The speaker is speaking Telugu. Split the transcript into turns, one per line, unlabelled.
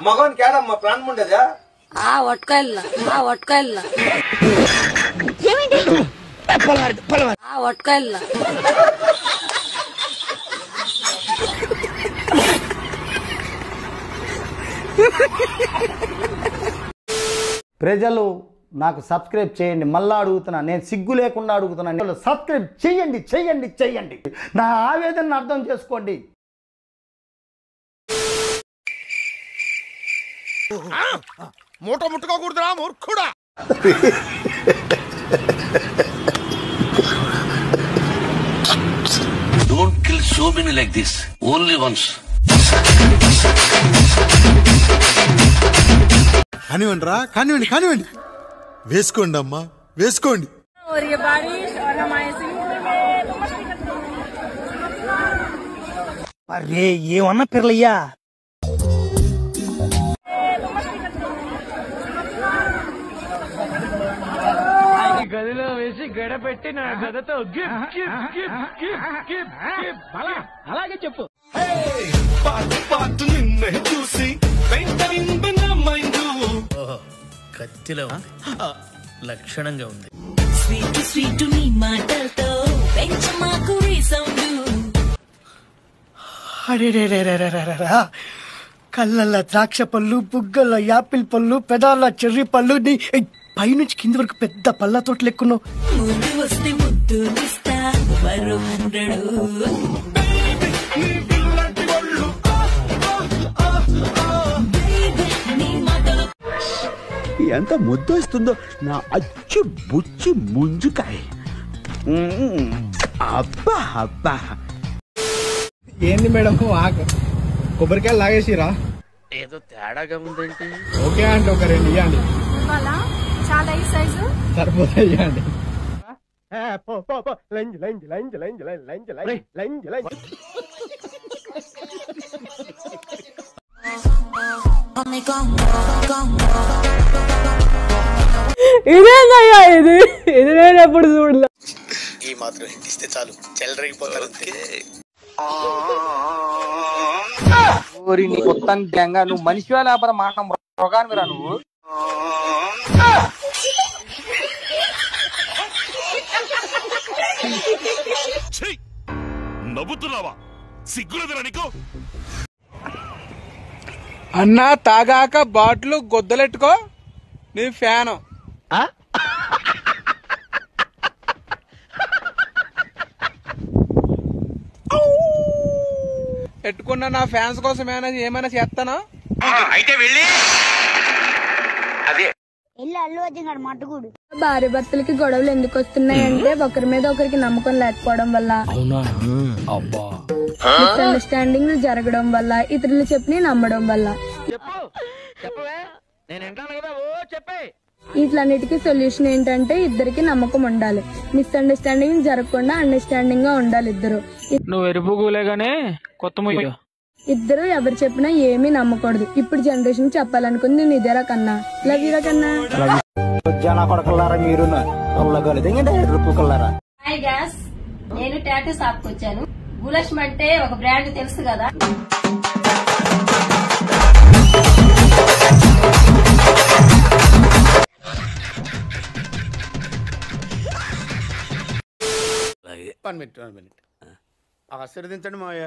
మగవానికి ఏడమ్మా ప్రాణం ఉండేదా?
ఒట్కాయల ఒట్కాయల
ప్రజలు నాకు సబ్స్క్రైబ్ చేయండి. మళ్ళా అడుగుతున్నా, నేను సిగ్గు లేకుండా అడుగుతున్నాను. సబ్స్క్రైబ్ చేయండి చేయండి చేయండి. నా ఆవేదనను అర్థం చేసుకోండి.
మూట ముట్టుకోకూడదురా మూర్ఖుడా.
Don't kill so many like this. Only once.
కానివ్వండి రా, కానివ్వండి కానివ్వండి. వేసుకోండి అమ్మా, వేసుకోండి.
అరే ఏమన్నా పిర్లయ్యా,
గదిలో వేసి గడపెట్టి నా గదతో అలాగే చెప్పు.
చూసి
కత్తిలో లక్షణంగా ఉంది.
స్వీట్ స్వీట్ నీ మాటలతో పెంచమాకు సౌండ్.
కళ్ళల్లో ద్రాక్ష పళ్ళు, బుగ్గల్లో యాపిల్ పళ్ళు, పెదాల్లో చెర్రీ పళ్ళు, పైనుంచి కింది వరకు పెద్ద పళ్ళ తోట లెక్కున్నావు.
ముందు వస్తే ముద్దు నిస్తా మరో
ఎంత ముద్దు వస్తుందో నా అచ్చు బుచ్చి ముంజుకాయ. అబ్బా అబ్బా.
ఏంది మేడం కొబ్బరికాయలు లాగేసిరా?
ఏదో తేడాగా ఉందేంటి?
ఓకే అంటే ఒక 2 ఇవ్వండి.
చాలా ఈ సైజు
సరిపోతాయి ఇవ్వండి.
ఇదేనయ్యా ఇది నేను ఎప్పుడు చూడలే.
ఈ మాత్రం ఇస్తే చాలు, చెల్లరగిపోతారు.
నీ మొత్తం గంగా నువ్వు మనిషివా లేకపోతే మాట మృగానివిరా నువ్వు?
నవ్వుతున్నావా? సిగ్గులేదురా నీకు?
అన్నా తాగాక బాటిల్ గొద్దలెట్టుకో, నీ ఫ్యాను పెట్టుకున్నా. నా ఫ్యాన్స్ కోసం ఏమైనా చేస్తానా?
అయితే వెళ్ళి
అల్లు అర్జున్ గారు మట్టుకుడు. భార్య భర్తలకి గొడవలు ఎందుకు వస్తున్నాయంటే ఒకరి మీద ఒకరికి నమ్మకం లేకపోవడం వల్ల, మిస్అండర్స్టాండింగ్ జరగడం వల్ల, ఇతరులు చెప్పి నమ్మడం వల్ల. వీటిలన్నిటికీ సొల్యూషన్ ఏంటంటే ఇద్దరికి నమ్మకం ఉండాలి. మిస్అండర్స్టాండింగ్ జరగకుండా అండర్స్టాండింగ్ గా ఉండాలి ఇద్దరు.
నువ్వు ఎరుపుగులేగానే కొత్త
ఇద్దరు ఎవరు చెప్పినా ఏమీ నమ్మకూడదు. ఇప్పుడు జనరేషన్ చెప్పాలనుకుంది నేను ఇదేరా కన్నా. లవ్ యూరా కన్నా.
హాయ్ గ్యాస్, నేను టాటూ షాప్ కి వచ్చాను. గులక్ష్మి అంటే ఒక బ్రాండ్ తెలుసు కదా.
వన్ మినిట్ ఆశీర్వదించండి మావయ్య.